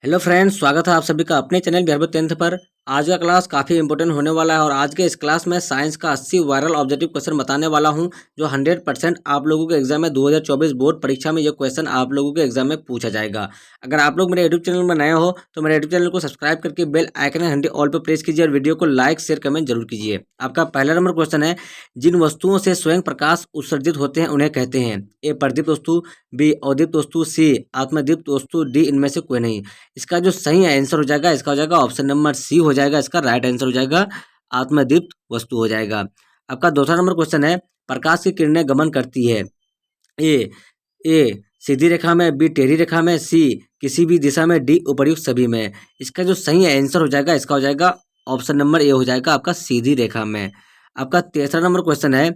Hello friends, स्वागत है आप सभी का अपने चैनल बिहार बोर्ड 10th पर। आज का क्लास काफ़ी इंपॉर्टेंट होने वाला है और आज के इस क्लास में साइंस का 80 वायरल ऑब्जेक्टिव क्वेश्चन बताने वाला हूं जो 100% आप लोगों के एग्जाम में 2024 बोर्ड परीक्षा में ये क्वेश्चन आप लोगों के एग्जाम में पूछा जाएगा। अगर आप लोग मेरे यूट्यूब चैनल में नए हो तो मेरे यूट्यूब चैनल को सब्सक्राइब करके बेल आइकन घंटी ऑल पर प्रेस कीजिए और वीडियो को लाइक शेयर कमेंट जरूर कीजिए। आपका पहला नंबर क्वेश्चन है, जिन वस्तुओं से स्वयं प्रकाश उत्सर्जित होते हैं उन्हें कहते हैं? ए प्रदीप्त वस्तु, बी अदीप्त वस्तु, सी आत्मदीप्त वस्तु, डी इनमें से कोई नहीं। इसका जो सही आंसर हो जाएगा इसका हो जाएगा ऑप्शन नंबर सी हो जाएगा। इसका राइट आंसर हो जाएगा आत्मदीप्त वस्तु हो जाएगा। आपका दूसरा नंबर क्वेश्चन है, प्रकाश की किरणें गमन करती है ए ए सीधी रेखा में, बी टेढ़ी रेखा में, सी किसी भी दिशा में, डी उपर्युक्त सभी में। इसका जो सही आंसर हो जाएगा इसका हो जाएगा ऑप्शन नंबर ए हो जाएगा आपका सीधी रेखा में। आपका तीसरा नंबर क्वेश्चन है,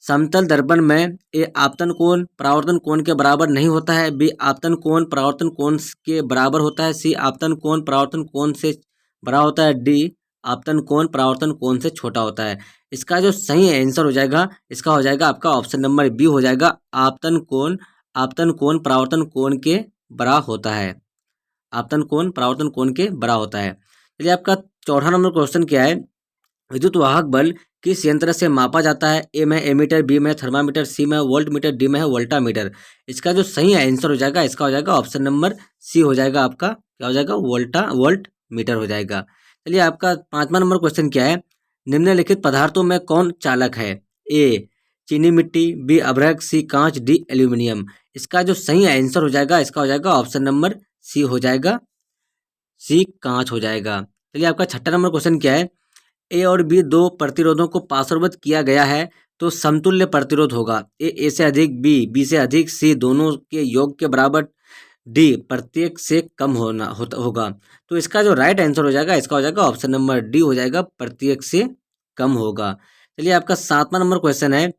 समतल दर्पण में ए आपतन कोण परावर्तन कोण के बराबर नहीं होता है, बी आपतन कोण परावर्तन कोण के बराबर होता है, सी आपतन कोण परावर्तन कोण से बड़ा होता है, डी आपतन कोण परावर्तन कोण से छोटा होता है। इसका जो सही आंसर हो जाएगा इसका हो जाएगा आपका ऑप्शन नंबर बी हो जाएगा, आपतन कोण परावर्तन कोण के बड़ा होता है। आपतन कोण परावर्तन कोण के बड़ा होता है। चलिए आपका चौथा नंबर क्वेश्चन क्या है, विद्युत वाहक बल किस यंत्र से मापा जाता है? ए में एमीटर, बी में थर्मामीटर, सी में वोल्ट मीटर, डी में है वोल्टामीटर। इसका जो सही आंसर हो जाएगा इसका हो जाएगा ऑप्शन नंबर सी हो जाएगा आपका, क्या हो जाएगा वोल्ट मीटर हो जाएगा। चलिए आपका पांचवा नंबर क्वेश्चन क्या है, निम्नलिखित पदार्थों में कौन चालक है? ए चीनी मिट्टी, बी अभ्रक, सी कांच, डी एल्यूमिनियम। इसका जो सही आंसर हो जाएगा इसका हो जाएगा ऑप्शन नंबर सी हो जाएगा, सी कांच हो जाएगा। चलिए आपका छठा नंबर क्वेश्चन क्या है, ए और बी दो प्रतिरोधों को पार्श्ववर्त किया गया है तो समतुल्य प्रतिरोध होगा। ए से अधिक, बी से अधिक, सी दोनों के योग के बराबर, डी प्रत्येक से कम होगा। तो इसका जो राइट आंसर हो जाएगा इसका हो जाएगा ऑप्शन नंबर डी हो जाएगा, प्रत्येक से कम होगा। चलिए आपका सातवां नंबर क्वेश्चन है,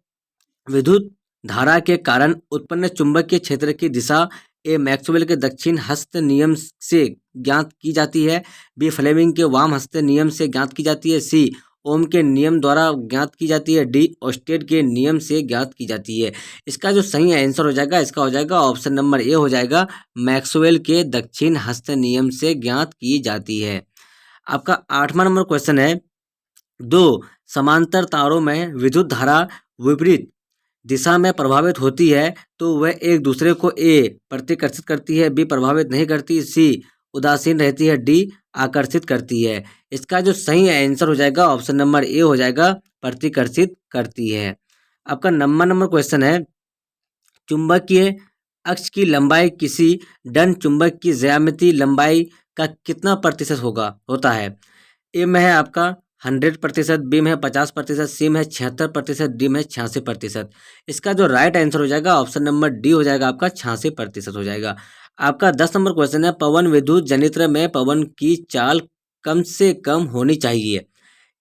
विद्युत धारा के कारण उत्पन्न चुंबकीय क्षेत्र की दिशा ए मैक्सवेल के दक्षिण हस्त नियम से ज्ञात की जाती है, बी फ्लेमिंग के वाम हस्त नियम से ज्ञात की जाती है, सी ओम के नियम द्वारा ज्ञात की जाती है, डी ओस्टेड के नियम से ज्ञात की जाती है। इसका जो सही आंसर हो जाएगा इसका हो जाएगा ऑप्शन नंबर ए हो जाएगा, मैक्सवेल के दक्षिण हस्त नियम से ज्ञात की जाती है। आपका आठवां नंबर क्वेश्चन है, दो समांतर तारों में विद्युत धारा विपरीत दिशा में प्रभावित होती है तो वह एक दूसरे को ए प्रतिकर्षित करती है, बी प्रभावित नहीं करती, सी उदासीन रहती है, डी आकर्षित करती है। इसका जो सही आंसर हो जाएगा ऑप्शन नंबर ए हो जाएगा, प्रतिकर्षित करती है। आपका नंबर क्वेश्चन है, चुंबकीय अक्ष की लंबाई किसी डन चुंबक की ज्यामितीय लंबाई का कितना प्रतिशत होता है? ए में है आपका 100%, बी में है 50%, सी में है 76%, डी में है 86%। इसका जो राइट आंसर हो जाएगा ऑप्शन नंबर डी हो जाएगा आपका, 86% हो जाएगा। आपका 10 नंबर क्वेश्चन है, पवन विद्युत जनित्र में पवन की चाल कम से कम होनी चाहिए।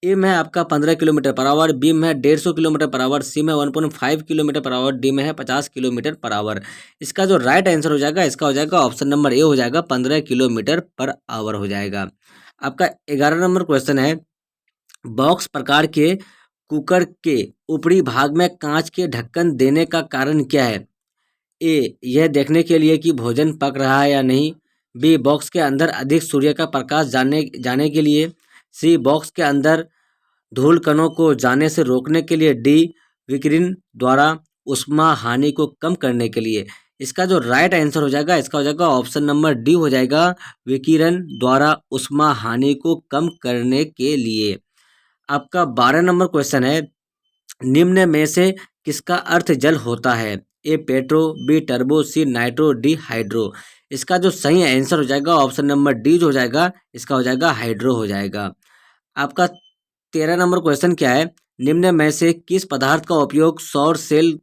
ए में है आपका 15 किलोमीटर पर आवर, बी में है 150 किलोमीटर पर आवर, सी में 1.5 किलोमीटर पर आवर, डी में है 50 किलोमीटर पर आवर। इसका जो राइट आंसर हो जाएगा इसका हो जाएगा ऑप्शन नंबर ए हो जाएगा, 15 किलोमीटर पर आवर हो जाएगा। आपका 11 नंबर क्वेश्चन है, बॉक्स प्रकार के कुकर के ऊपरी भाग में कांच के ढक्कन देने का कारण क्या है? ए यह देखने के लिए कि भोजन पक रहा है या नहीं, बी बॉक्स के अंदर अधिक सूर्य का प्रकाश जाने के लिए, सी बॉक्स के अंदर धूल कणों को जाने से रोकने के लिए, डी विकिरण द्वारा उष्मा हानि को कम करने के लिए। इसका जो राइट आंसर हो जाएगा इसका हो जाएगा ऑप्शन नंबर डी हो जाएगा, विकिरण द्वारा उष्मा हानि को कम करने के लिए। आपका 12 नंबर क्वेश्चन है, निम्न में से किसका अर्थ जल होता है? ए पेट्रो, बी टर्बो, सी नाइट्रो, डी हाइड्रो। इसका जो सही आंसर हो जाएगा ऑप्शन नंबर डी हो जाएगा, इसका हो जाएगा हाइड्रो हो जाएगा। आपका 13 नंबर क्वेश्चन क्या है, निम्न में से किस पदार्थ का उपयोग सौर सेल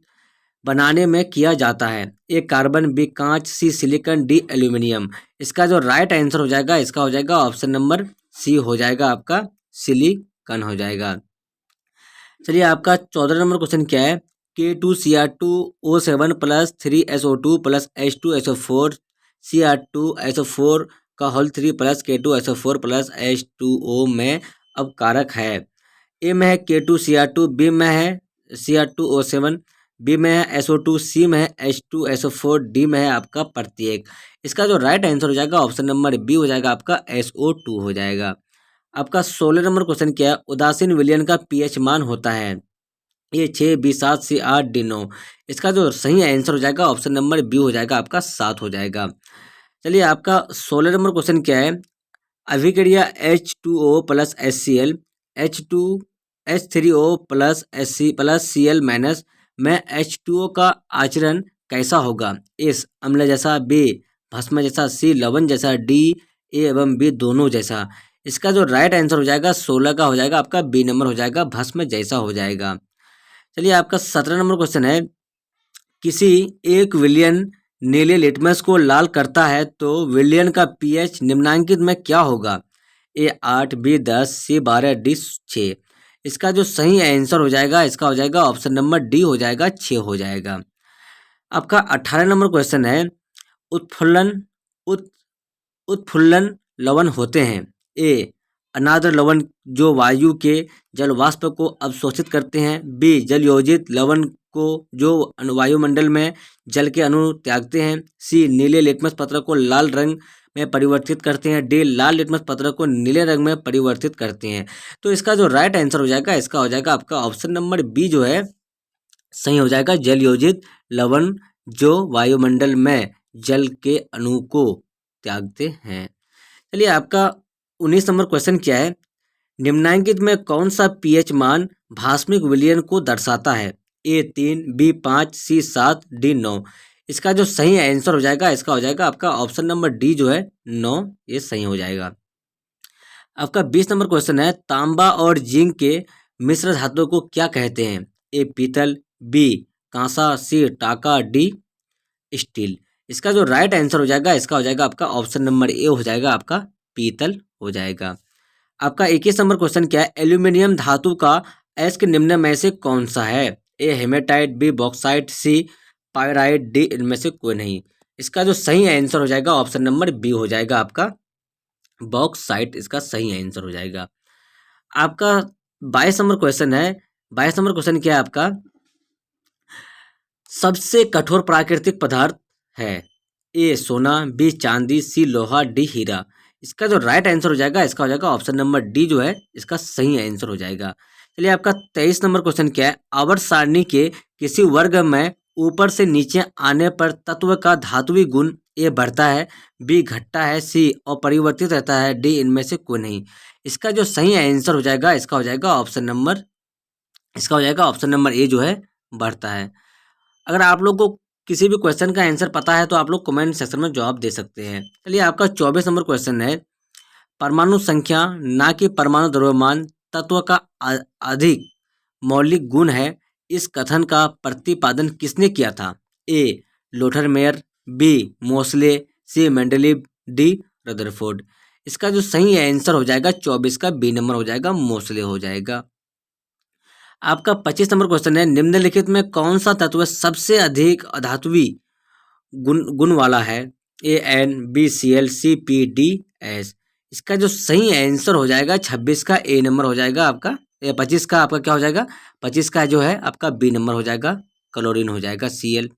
बनाने में किया जाता है? ए कार्बन, बी कांच, सी सिलिकॉन, डी एल्यूमिनियम। इसका जो राइट आंसर हो जाएगा इसका हो जाएगा ऑप्शन नंबर सी हो जाएगा आपका, सिलिकॉन हो जाएगा। चलिए आपका 14 नंबर क्वेश्चन क्या है, K2Cr2O7 plus 3SO2 plus H2SO4 Cr2SO4 का whole 3 plus K2SO4 plus H2O में अब कारक है। ए में है K2Cr2, बी में है Cr2O7, बी में है SO2, सी में है H2SO4, डी में है आपका प्रत्येक। इसका जो राइट आंसर हो जाएगा ऑप्शन नंबर बी हो जाएगा आपका SO2 हो जाएगा। आपका 16 नंबर क्वेश्चन क्या है, उदासीन विलयन का पीएच मान होता है ए 6, बी 7, सी 8, डी 9। इसका जो सही आंसर हो जाएगा ऑप्शन नंबर बी हो जाएगा आपका 7 हो जाएगा। चलिए आपका 16 नंबर क्वेश्चन क्या है, अभिक्रिया H2O plus HCl H2H3O plus Sc plus Cl minus में H2O का आचरण कैसा होगा, इस अम्ल जैसा, बी भस्म जैसा, सी लवण जैसा, डी ए एवं बी दोनों जैसा। इसका जो राइट आंसर हो जाएगा 16 का हो जाएगा आपका बी नंबर हो जाएगा, भस्म जैसा हो जाएगा। चलिए आपका 17 नंबर क्वेश्चन है, किसी एक विलयन नीले लिटमस को लाल करता है तो विलयन का पीएच निम्नांकित में क्या होगा, ए 8, बी 10, सी 12, डी 6। इसका जो सही आंसर हो जाएगा इसका हो जाएगा ऑप्शन नंबर डी हो जाएगा 6 हो जाएगा। आपका 18 नंबर क्वेश्चन है, उत्फुल्लन उत उत्फुल्लन लवण होते हैं, ए अनाद्र लवण जो वायु के जल वाष्प को अवशोषित करते हैं, बी जल योजित लवण को जो वायुमंडल में जल के अणु त्यागते हैं, सी नीले लिटमस पत्र को लाल रंग में परिवर्तित करते हैं, डी लाल लिटमस पत्र को नीले रंग में परिवर्तित करते हैं। तो इसका जो राइट आंसर हो जाएगा इसका हो जाएगा आपका ऑप्शन नंबर बी जो है सही हो जाएगा, जल योजित लवण जो वायुमंडल में जल के अणु को त्यागते हैं। चलिए आपका 19 नंबर क्वेश्चन क्या है, निम्नांकित में कौन सा पीएच मान भास्मिक विलयन को दर्शाता है, ए 3, बी 5, सी 7, डी 9। इसका जो सही आंसर हो जाएगा इसका हो जाएगा आपका ऑप्शन नंबर डी जो है 9, ये सही हो जाएगा। आपका 20 नंबर क्वेश्चन है, तांबा और जिंक के मिश्र धातु को क्या कहते हैं, ए पीतल, बी कांसा, सी टाका, डी स्टील। इसका जो राइट आंसर हो जाएगा इसका हो जाएगा आपका ऑप्शन नंबर ए हो जाएगा आपका पीतल हो जाएगा। आपका 21 नंबर क्वेश्चन क्या है, एल्यूमिनियम धातु का अयस्क निम्न में से कौन सा है, ए हेमेटाइट, बी बॉक्साइट, सी पायराइट, डी इनमें से कोई नहीं। इसका जो सही आंसर हो जाएगा ऑप्शन नंबर बी हो जाएगा आपका बॉक्साइट, इसका सही आंसर हो जाएगा। आपका 22 नंबर क्वेश्चन है, 22 नंबर क्वेश्चन क्या है आपका, सबसे कठोर प्राकृतिक पदार्थ है, ए सोना, बी चांदी, सी लोहा, डी हीरा। इसका जो राइट आंसर हो जाएगा इसका हो जाएगा ऑप्शन नंबर डी जो है इसका सही आंसर हो जाएगा। चलिए आपका 23 नंबर क्वेश्चन क्या है, आवर्त सारणी के किसी वर्ग में ऊपर से नीचे आने पर तत्व का धातुवी गुण ए बढ़ता है, बी घटता है, सी अपरिवर्तित रहता है, डी इनमें से कोई नहीं। इसका जो सही आंसर हो जाएगा इसका हो जाएगा ऑप्शन नंबर ए जो है बढ़ता है। अगर आप लोग को किसी भी क्वेश्चन का आंसर पता है तो आप लोग कमेंट सेक्शन में जवाब दे सकते हैं। चलिए आपका 24 नंबर क्वेश्चन है, परमाणु संख्या ना कि परमाणु द्रव्यमान तत्व का अधिक मौलिक गुण है, इस कथन का प्रतिपादन किसने किया था, ए लोथरमेयर, बी मोसले, सी मेंडलीव, डी रदरफोर्ड। इसका जो सही आंसर हो जाएगा 24 का बी नंबर हो जाएगा, मोसले हो जाएगा। आपका 25 नंबर क्वेश्चन है, निम्नलिखित में कौन सा तत्व सबसे अधिक अधातुवी गुण वाला है, A N, B Cl, C P, D S. इसका जो सही आंसर हो जाएगा 26 का ए नंबर हो जाएगा आपका, 25 का आपका क्या हो जाएगा, 25 का जो है आपका बी नंबर हो जाएगा, क्लोरीन हो जाएगा Cl।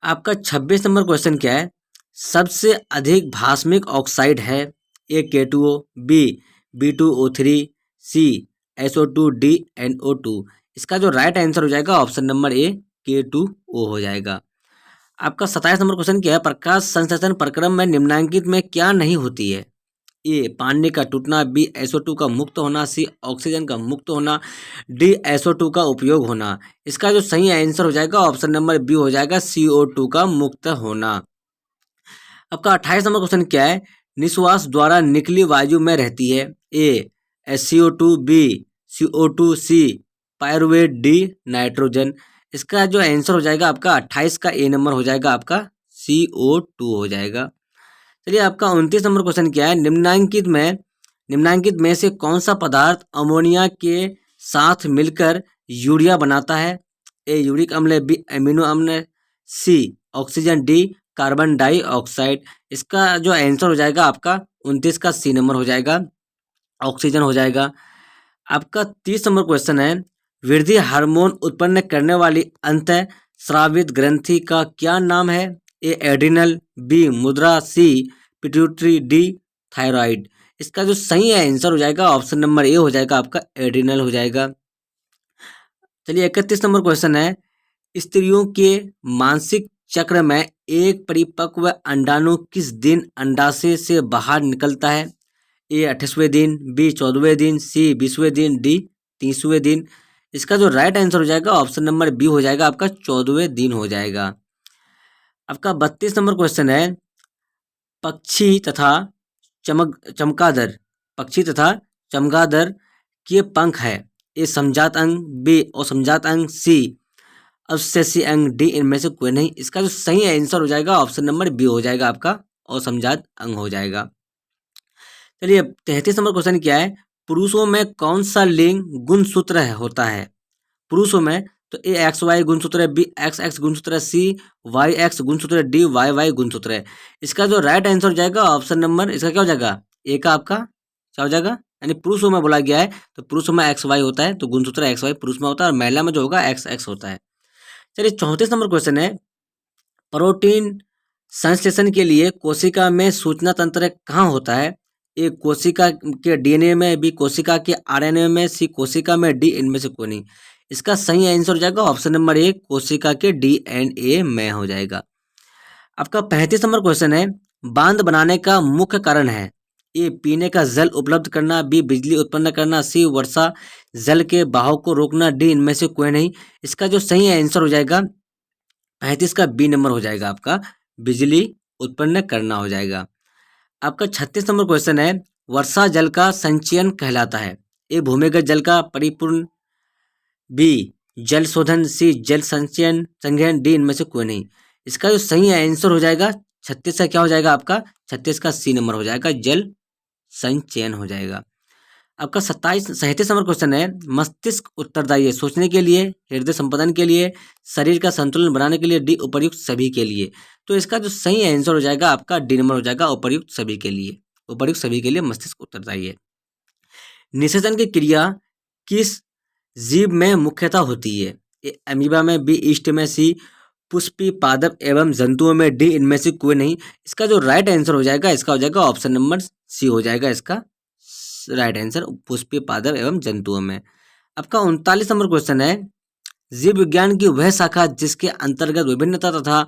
आपका 26 नंबर क्वेश्चन क्या है, सबसे अधिक भास्मिक ऑक्साइड है, ए K2O, बी B2O3, सी SO2, डी NO2। इसका जो राइट आंसर हो जाएगा ऑप्शन नंबर ए K2O हो जाएगा। आपका 27 नंबर क्वेश्चन क्या है, प्रकाश संश्लेषण प्रक्रम में निम्नांकित में क्या नहीं होती है, ए पानी का टूटना, बी SO2 का मुक्त होना, सी ऑक्सीजन का मुक्त होना, डी SO2 का उपयोग होना। इसका जो सही आंसर हो जाएगा ऑप्शन नंबर बी हो जाएगा, CO2 का मुक्त होना। आपका 28 नंबर क्वेश्चन क्या है, निश्वास द्वारा निकली वायु में रहती है, ए SCO2, बी CO2, सी पायरुवेट, डी नाइट्रोजन। इसका जो आंसर हो जाएगा आपका 28 का ए नंबर हो जाएगा आपका CO2 हो जाएगा। चलिए आपका 29 नंबर क्वेश्चन क्या है, निम्नांकित में से कौन सा पदार्थ अमोनिया के साथ मिलकर यूरिया बनाता है, ए यूरिक अम्ल, बी एमिनो अम्ल, सी ऑक्सीजन, डी कार्बन डाइऑक्साइड। इसका जो आंसर हो जाएगा आपका 29 का सी नंबर हो जाएगा, ऑक्सीजन हो जाएगा। आपका 30 नंबर क्वेश्चन है, वृद्धि हार्मोन उत्पन्न करने वाली अंतःस्रावित ग्रंथि का क्या नाम है? ए एड्रिनल, बी मुद्रा, सी पिट्यूटरी, डी थायराइड। इसका जो सही आंसर हो जाएगा ऑप्शन नंबर ए हो जाएगा, आपका एड्रिनल हो जाएगा। चलिए 31 नंबर क्वेश्चन है, स्त्रियों के मासिक चक्र में एक परिपक्व अंडाणु किस दिन अंडाशय से बाहर निकलता है? ए 28वें दिन, बी 14वें दिन, सी 20वें दिन, डी 30वें दिन। इसका जो राइट आंसर हो जाएगा ऑप्शन नंबर बी हो जाएगा, आपका 14वें दिन हो जाएगा। आपका 32 नंबर क्वेश्चन है, पक्षी तथा चमगादड़, पक्षी तथा चमगादड़ के पंख है? ए समजात अंग, बी असमजात अंग, सी अवशेषी अंग, डी इनमें से कोई नहीं। इसका जो सही आंसर हो जाएगा ऑप्शन नंबर बी हो जाएगा, आपका असमजात अंग हो जाएगा। चलिए 33 नंबर क्वेश्चन क्या है, पुरुषों में कौन सा लिंग गुणसूत्र होता है? पुरुषों में तो ए एक्स वाई गुणसूत्र है, बी एक्स एक्स गुणसूत्र है, सी वाई एक्स गुणसूत्र है, डी वाई वाई गुणसूत्र है। इसका जो राइट आंसर हो जाएगा ऑप्शन नंबर, इसका क्या हो जाएगा, ए का आपका क्या हो जाएगा, यानी पुरुषों में बोला गया है तो पुरुषों में एक्स वाई होता है, तो गुणसूत्र एक्स वाई पुरुष में होता है और महिला में जो होगा एक्स एक्स होता है। चलिए 34 नंबर क्वेश्चन है, प्रोटीन संश्लेषण के लिए कोशिका में सूचना तंत्र कहाँ होता है? ए कोशिका के डीएनए में, बी कोशिका के आरएनए में, सी कोशिका में, डी इनमें से कोई नहीं। इसका सही आंसर हो जाएगा ऑप्शन नंबर ए, कोशिका के डीएनए में हो जाएगा। आपका 35 नंबर क्वेश्चन है, बांध बनाने का मुख्य कारण है? ए पीने का जल उपलब्ध करना, बी बिजली उत्पन्न करना, सी वर्षा जल के बहाव को रोकना, डी इनमें से कोई नहीं। इसका जो सही आंसर हो जाएगा 35 का बी नंबर हो जाएगा, आपका बिजली उत्पन्न करना हो जाएगा। आपका 36 नंबर क्वेश्चन है, वर्षा जल का संचयन कहलाता है? ए भूमिगत जल का परिपूर्ण, बी जल शोधन, सी जल संचयन संग्रहण, डी इनमें से कोई नहीं। इसका जो सही आंसर हो जाएगा 36 का क्या हो जाएगा, आपका 36 का सी नंबर हो जाएगा, जल संचयन हो जाएगा। आपका 37 नंबर क्वेश्चन है, मस्तिष्क उत्तरदायी है सोचने के लिए, हृदय संपादन के लिए, शरीर का संतुलन बनाने के लिए, डी उपर्युक्त सभी के लिए। तो इसका जो सही आंसर हो जाएगा आपका डी नंबर हो जाएगा, उपर्युक्त सभी के लिए। उपर्युक्त सभी के लिए मस्तिष्क उत्तरदायी है। निषेचन की क्रिया किस जीव में मुख्यतः होती है? ए अमीबा में, बी ईस्ट में, सी पुष्पी पादप एवं जंतुओं में, डी इनमें से कोई नहीं। इसका जो राइट आंसर हो जाएगा इसका हो जाएगा ऑप्शन नंबर सी हो जाएगा, इसका राइट आंसर पुष्पीय पादप एवं जंतुओं में। आपका 39 नंबर क्वेश्चन है, जीव विज्ञान की वह शाखा जिसके अंतर्गत विभिन्नता तथा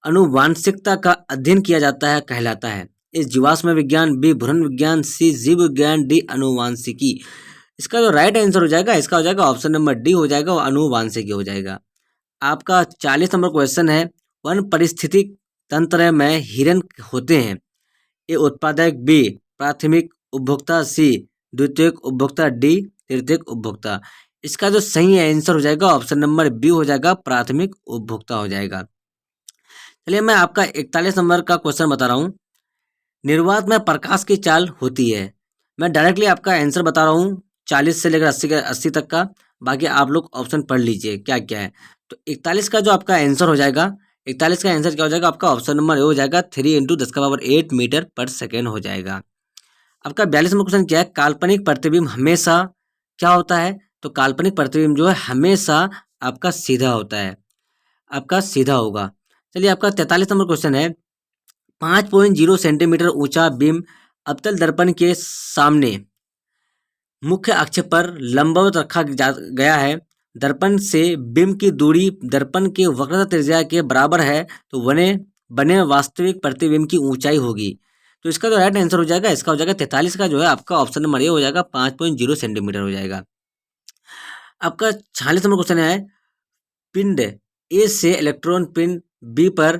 अनुवांशिकता का अध्ययन किया जाता है कहलाता है? इस जीवाश्म विज्ञान, बी भ्रूण विज्ञान, सी जीव विज्ञान, डी अनुवांशिकी। इसका जो राइट आंसर हो जाएगा इसका हो जाएगा ऑप्शन नंबर डी हो जाएगा, अनुवांशिकी हो जाएगा। आपका 40 नंबर क्वेश्चन है, वन पारिस्थितिक तंत्र में हिरन होते हैं? ए उत्पादक, बी प्राथमिक उपभोक्ता, सी द्वितीयक उपभोक्ता, डी तृतीयक उपभोक्ता। इसका जो सही आंसर हो जाएगा ऑप्शन नंबर बी हो जाएगा, प्राथमिक उपभोक्ता हो जाएगा। चलिए मैं आपका 41 नंबर का क्वेश्चन बता रहा हूँ, निर्वात में प्रकाश की चाल होती है? मैं डायरेक्टली आपका आंसर बता रहा हूँ 40 से लेकर 80 तक का, बाकी आप लोग ऑप्शन पढ़ लीजिए क्या क्या है। तो 41 का जो आपका आंसर हो जाएगा, 41 का आंसर क्या हो जाएगा आपका ऑप्शन नंबर ए हो जाएगा, 3 × 10⁸ मीटर पर सेकेंड हो जाएगा। आपका 42 नंबर क्वेश्चन क्या है, काल्पनिक प्रतिबिंब हमेशा क्या होता है? तो काल्पनिक प्रतिबिंब जो है हमेशा आपका सीधा होता है, आपका सीधा होगा। चलिए आपका 43 नंबर क्वेश्चन है, 5.0 सेंटीमीटर ऊंचा बिंब अवतल दर्पण के सामने मुख्य अक्ष पर लंबवत रखा गया है, दर्पण से बिंब की दूरी दर्पण के वक्रता त्रिज्या के बराबर है, तो बने वास्तविक प्रतिबिंब की ऊंचाई होगी। तो इसका जो राइट आंसर हो जाएगा इसका हो जाएगा 43 का जो है आपका ऑप्शन नंबर ए हो जाएगा, 5.0 सेंटीमीटर हो जाएगा। आपका 46 नंबर क्वेश्चन है, पिंड ए से इलेक्ट्रॉन पिंड बी पर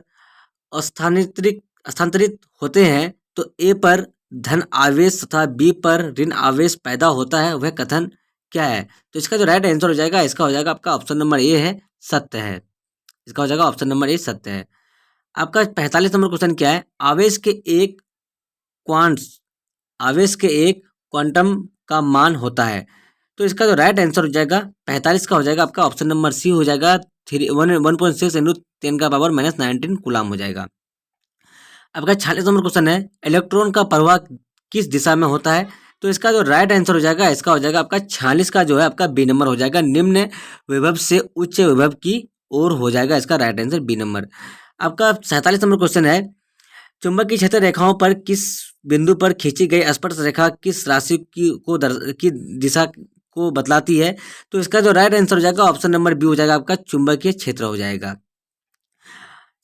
स्थानांतरित होते हैं, तो ए पर धन आवेश तथा बी पर ऋण आवेश पैदा होता है, वह कथन क्या है? तो इसका जो राइट आंसर हो जाएगा इसका हो जाएगा आपका ऑप्शन नंबर ए है, सत्य है। इसका हो जाएगा ऑप्शन नंबर ए सत्य है। आपका 45 नंबर क्वेश्चन क्या है, आवेश के एक क्वांटम का मान होता है? तो इसका जो राइट आंसर हो जाएगा 45 का हो जाएगा आपका ऑप्शन नंबर सी हो जाएगा, 1.6 × 10⁻⁻19 कूलाम हो जाएगा। आपका 46 नंबर क्वेश्चन है, इलेक्ट्रॉन का प्रवाह किस दिशा में होता है? तो इसका जो राइट आंसर हो जाएगा इसका हो जाएगा आपका 46 का जो है आपका बी नंबर हो जाएगा। निम्न विभव से उच्च विभव की ओर हो जाएगा इसका राइट आंसर बी नंबर। आपका 47 नंबर क्वेश्चन है, चुंबकीय क्षेत्र रेखाओं पर किस बिंदु पर खींची गई स्पर्श रेखा किस राशि की दिशा को बतलाती है? तो इसका जो राइट आंसर हो जाएगा ऑप्शन नंबर बी हो जाएगा आपका चुंबकीय क्षेत्र हो जाएगा।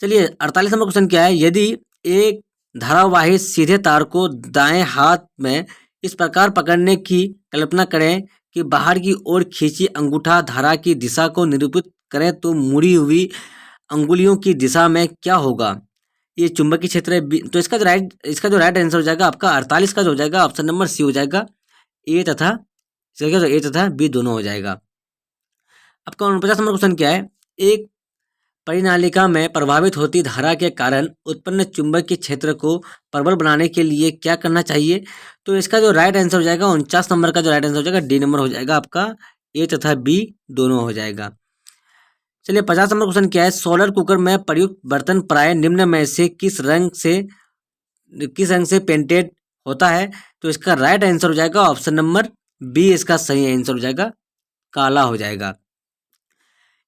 चलिए 48 नंबर क्वेश्चन क्या है, यदि एक धारावाही सीधे तार को दाएं हाथ में इस प्रकार पकड़ने की कल्पना करें कि बाहर की ओर खींची अंगूठा धारा की दिशा को निरूपित करें तो मुड़ी हुई अंगुलियों की दिशा में क्या होगा? ये चुंबकीय क्षेत्र है। तो इसका जो राइट आंसर हो जाएगा आपका 48 का जो हो जाएगा ऑप्शन नंबर सी हो जाएगा। ए तथा बी दोनों हो जाएगा। आपका 49 नंबर क्वेश्चन क्या है, एक परिनालिका में प्रभावित होती धारा के कारण उत्पन्न चुंबकीय क्षेत्र को प्रबल बनाने के लिए क्या करना चाहिए? तो इसका जो राइट आंसर हो जाएगा 49 नंबर का जो राइट आंसर हो जाएगा डी नंबर हो जाएगा आपका। ए तथा बी दोनों हो जाएगा। चलिए 50 नंबर क्वेश्चन क्या है, सोलर कुकर में प्रयुक्त बर्तन प्राय निम्न में से किस रंग से पेंटेड होता है? तो इसका राइट आंसर हो जाएगा ऑप्शन नंबर बी इसका सही आंसर हो जाएगा, काला हो जाएगा।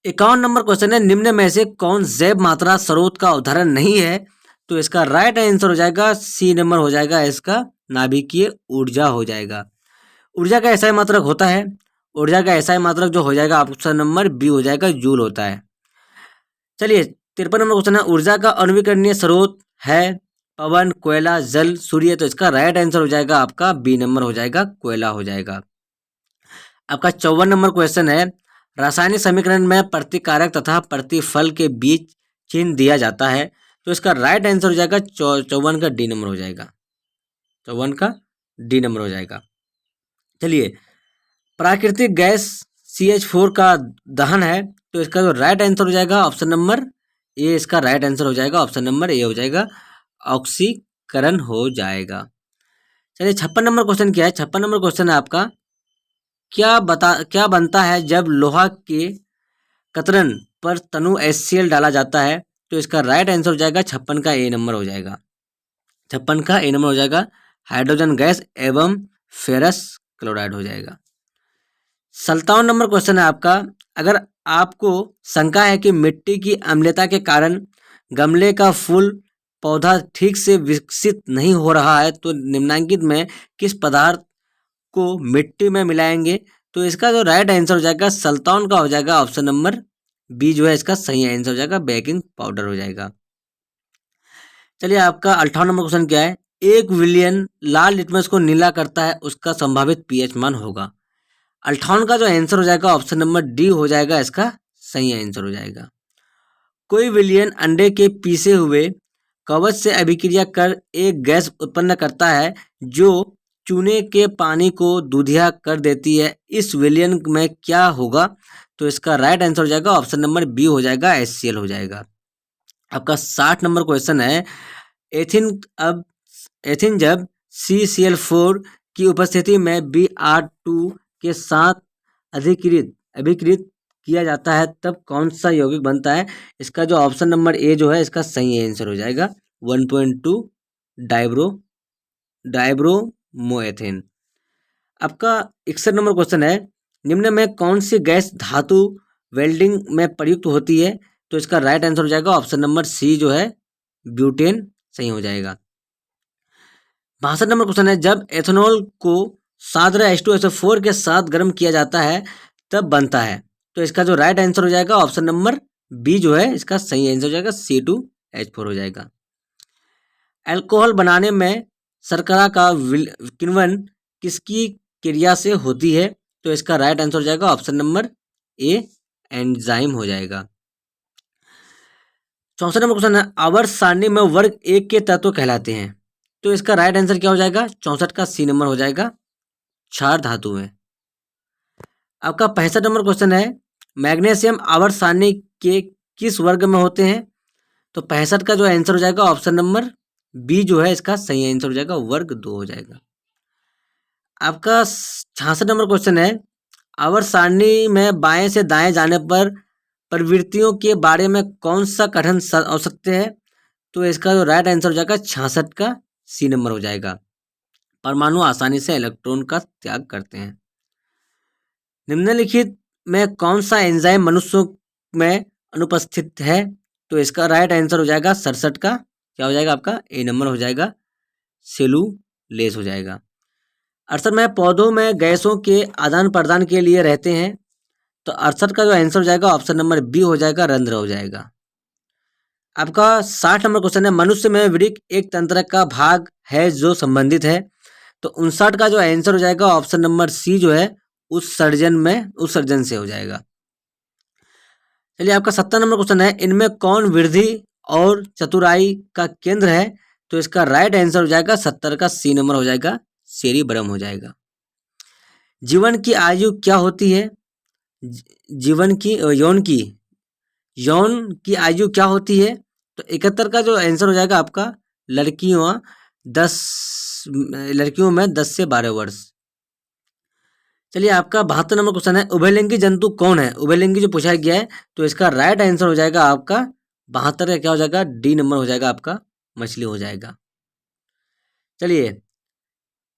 51 नंबर क्वेश्चन है, निम्न में से कौन जैव मात्रा स्रोत का उदाहरण नहीं है? तो इसका राइट आंसर हो जाएगा सी नंबर हो जाएगा इसका, नाभिकीय ऊर्जा हो जाएगा। ऊर्जा का एसआई मात्रक होता है, ऊर्जा का एसआई मात्रक जो हो जाएगा ऑप्शन नंबर बी हो जाएगा, जूल होता है। चलिए 53 नंबर क्वेश्चन है, ऊर्जा का अनवीकरणीय स्रोत है पवन, कोयला, जल, सूर्य। तो इसका राइट आंसर हो जाएगा आपका बी नंबर हो जाएगा, कोयला हो जाएगा। आपका 54 नंबर क्वेश्चन है, रासायनिक समीकरण में प्रतिकारक तथा प्रतिफल के बीच चिन्ह दिया जाता है। तो इसका राइट आंसर हो जाएगा 54 का डी नंबर हो जाएगा, 54 का डी नंबर हो जाएगा। चलिए प्राकृतिक गैस CH4 का दहन है, तो इसका जो राइट आंसर हो जाएगा ऑप्शन नंबर ए इसका राइट आंसर हो जाएगा, ऑप्शन नंबर ए हो जाएगा, ऑक्सीकरण हो जाएगा। चलिए 56 नंबर क्वेश्चन क्या है, 56 नंबर क्वेश्चन है आपका, क्या बनता है जब लोहा के कतरन पर तनु HCl डाला जाता है? तो इसका राइट आंसर हो जाएगा 56 का ए नंबर हो जाएगा, 56 का ए नंबर हो जाएगा, हाइड्रोजन गैस एवं फेरस क्लोराइड हो जाएगा। 57 नंबर क्वेश्चन है आपका, अगर आपको शंका है कि मिट्टी की अम्लता के कारण गमले का फूल पौधा ठीक से विकसित नहीं हो रहा है तो निम्नलिखित में किस पदार्थ को मिट्टी में मिलाएंगे? तो इसका जो राइट आंसर हो जाएगा 57 का हो जाएगा ऑप्शन नंबर बी जो है इसका सही आंसर हो जाएगा, बेकिंग पाउडर हो जाएगा। चलिए आपका 58 नंबर क्वेश्चन क्या है, 1 विलियन लाल लिटमस को नीला करता है उसका संभावित पीएच मान होगा? 58 का जो आंसर हो जाएगा ऑप्शन नंबर डी हो जाएगा इसका सही आंसर हो जाएगा। कोई विलियन अंडे के पीसे हुए कवच से अभिक्रिया कर एक गैस उत्पन्न करता है जो चूने के पानी को दूधिया कर देती है, इस विलियन में क्या होगा? तो इसका राइट आंसर हो जाएगा ऑप्शन नंबर बी हो जाएगा, HCl हो जाएगा। आपका 60 नंबर क्वेश्चन है, एथिन जब CCl4 की उपस्थिति में Br2 के साथ अभिकृत किया जाता है तब कौन सा यौगिक बनता है? इसका जो ऑप्शन नंबर ए जो है इसका सही आंसर हो जाएगा, 1.2 डाइब्रोमोएथेन। आपका 61 नंबर क्वेश्चन है, निम्न में कौन सी गैस धातु वेल्डिंग में प्रयुक्त होती है? तो इसका राइट आंसर हो जाएगा ऑप्शन नंबर सी जो है, ब्यूटेन सही हो जाएगा। 62 नंबर क्वेश्चन है, जब एथेनॉल को सादरा H2SO4 के साथ गर्म किया जाता है तब बनता है? तो इसका जो राइट आंसर हो जाएगा ऑप्शन नंबर बी जो है इसका सही आंसर हो जाएगा, C2H4 हो जाएगा। अल्कोहल बनाने में शर्करा का किण्वन किसकी क्रिया से होती है? तो इसका राइट आंसर हो जाएगा ऑप्शन नंबर ए, एंजाइम हो जाएगा। 64 नंबर क्वेश्चन है, आवर्त सारणी में वर्ग 1 के तत्व कहलाते हैं? तो इसका राइट आंसर क्या हो जाएगा, 64 का सी नंबर हो जाएगा, क्षार धातु है। आपका 65 नंबर क्वेश्चन है, मैग्नीशियम आवर्त सारणी के किस वर्ग में होते हैं? तो 65 का जो आंसर हो जाएगा ऑप्शन नंबर बी जो है इसका सही आंसर हो जाएगा, वर्ग 2 हो जाएगा। आपका 66 नंबर क्वेश्चन है, आवर्त सारणी में बाएं से दाएं जाने पर प्रवृत्तियों के बारे में कौन सा कथन आवश्यक है? तो इसका जो राइट आंसर हो जाएगा 66 का सी नंबर हो जाएगा, परमाणु आसानी से इलेक्ट्रॉन का त्याग करते हैं। निम्नलिखित में कौन सा एंजाइम मनुष्यों में अनुपस्थित है? तो इसका राइट आंसर हो जाएगा 67 का क्या हो जाएगा आपका ए नंबर हो जाएगा सेलुलेस हो जाएगा। 68 में पौधों में गैसों के आदान प्रदान के लिए रहते हैं। तो 68 का जो आंसर हो जाएगा ऑप्शन नंबर बी हो जाएगा रंध्र हो जाएगा। आपका 60 नंबर क्वेश्चन है मनुष्य में वृक्क एक तंत्र का भाग है जो संबंधित है। तो 59 का जो आंसर हो जाएगा ऑप्शन नंबर सी जो है उत्सर्जन से हो जाएगा। चलिए आपका 70 नंबर क्वेश्चन है इनमें कौन वृद्धि और चतुराई का केंद्र है? तो इसका राइट आंसर हो जाएगा 70 का सी नंबर हो जाएगा सेरिब्रम हो जाएगा। जीवन की आयु क्या होती है? जीवन की यौन की आयु क्या होती है? तो 71 का जो आंसर हो जाएगा आपका लड़कियों में 10 से 12 वर्ष। चलिए आपका 72 नंबर क्वेश्चन है उभयलिंगी जंतु कौन है? उभयलिंगी जो पूछा गया है तो इसका राइट आंसर हो जाएगा आपका 72 का क्या हो जाएगा डी नंबर हो जाएगा आपका मछली हो जाएगा। चलिए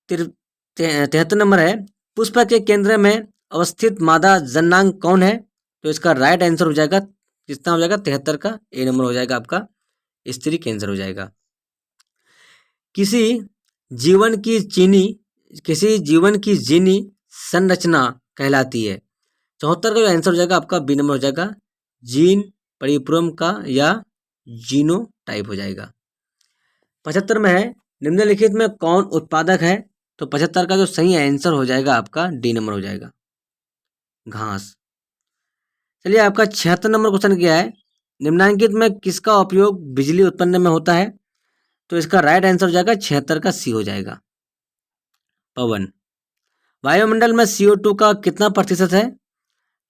73 नंबर है पुष्प के केंद्र में अवस्थित मादा जननांग कौन है? तो इसका राइट आंसर हो जाएगा कितना हो जाएगा 73 का ए नंबर हो जाएगा आपका स्त्री कैंसर हो जाएगा। किसी जीवन की जीनी संरचना कहलाती है। 74 का जो आंसर हो जाएगा आपका बी नंबर हो जाएगा जीन परिपूरम का या जीनोटाइप हो जाएगा। 75 में है निम्नलिखित में कौन उत्पादक है? तो 75 का जो सही आंसर हो जाएगा आपका डी नंबर हो जाएगा घास। चलिए आपका 76 नंबर क्वेश्चन क्या है निम्नलिखित में किसका उपयोग बिजली उत्पन्न में होता है? तो इसका राइट आंसर हो जाएगा 76 का सी हो जाएगा पवन। वायुमंडल में CO2 का कितना प्रतिशत है?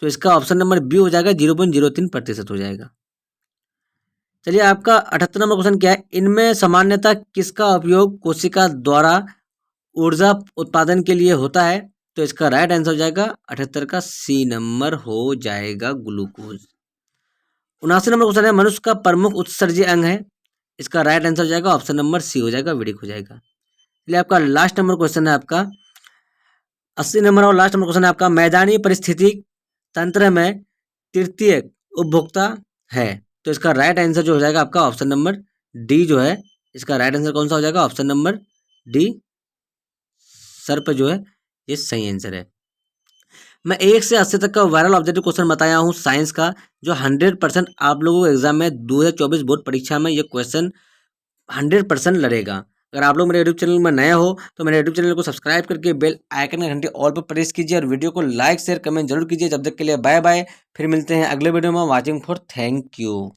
तो इसका ऑप्शन नंबर बी हो जाएगा 0.03% हो जाएगा। चलिए आपका 78 नंबर क्वेश्चन क्या है इनमें सामान्यतः किसका उपयोग कोशिका द्वारा ऊर्जा उत्पादन के लिए होता है? तो इसका राइट आंसर हो जाएगा 78 का सी नंबर हो जाएगा ग्लूकोज। 79 नंबर क्वेश्चन है मनुष्य का प्रमुख उत्सर्जी अंग है। इसका राइट आंसर हो जाएगा ऑप्शन नंबर सी हो जाएगा विडिक हो जाएगा। चलिए आपका लास्ट नंबर क्वेश्चन है आपका 80 नंबर और लास्ट नंबर क्वेश्चन है आपका मैदानी परिस्थितिक तंत्र में तृतीय उपभोक्ता है। तो इसका राइट आंसर जो हो जाएगा आपका ऑप्शन नंबर डी जो है इसका राइट आंसर कौन सा हो जाएगा ऑप्शन नंबर डी सर्प जो है ये सही आंसर है। मैं 1 से 80 तक का वायरल ऑब्जेक्टिव क्वेश्चन बताया हूँ साइंस का जो 100% आप लोगों को एग्जाम में 2024 बोर्ड परीक्षा में ये क्वेश्चन 100% लड़ेगा। अगर आप लोग मेरे यूट्यूब चैनल में नए हो तो मेरे यूट्यूब चैनल को सब्सक्राइब करके बेल आइकन का घंटी ऑल पर प्रेस कीजिए और वीडियो को लाइक शेयर कमेंट जरूर कीजिए। जब तक के लिए बाय बाय, फिर मिलते हैं अगले वीडियो में। Watching for thank you.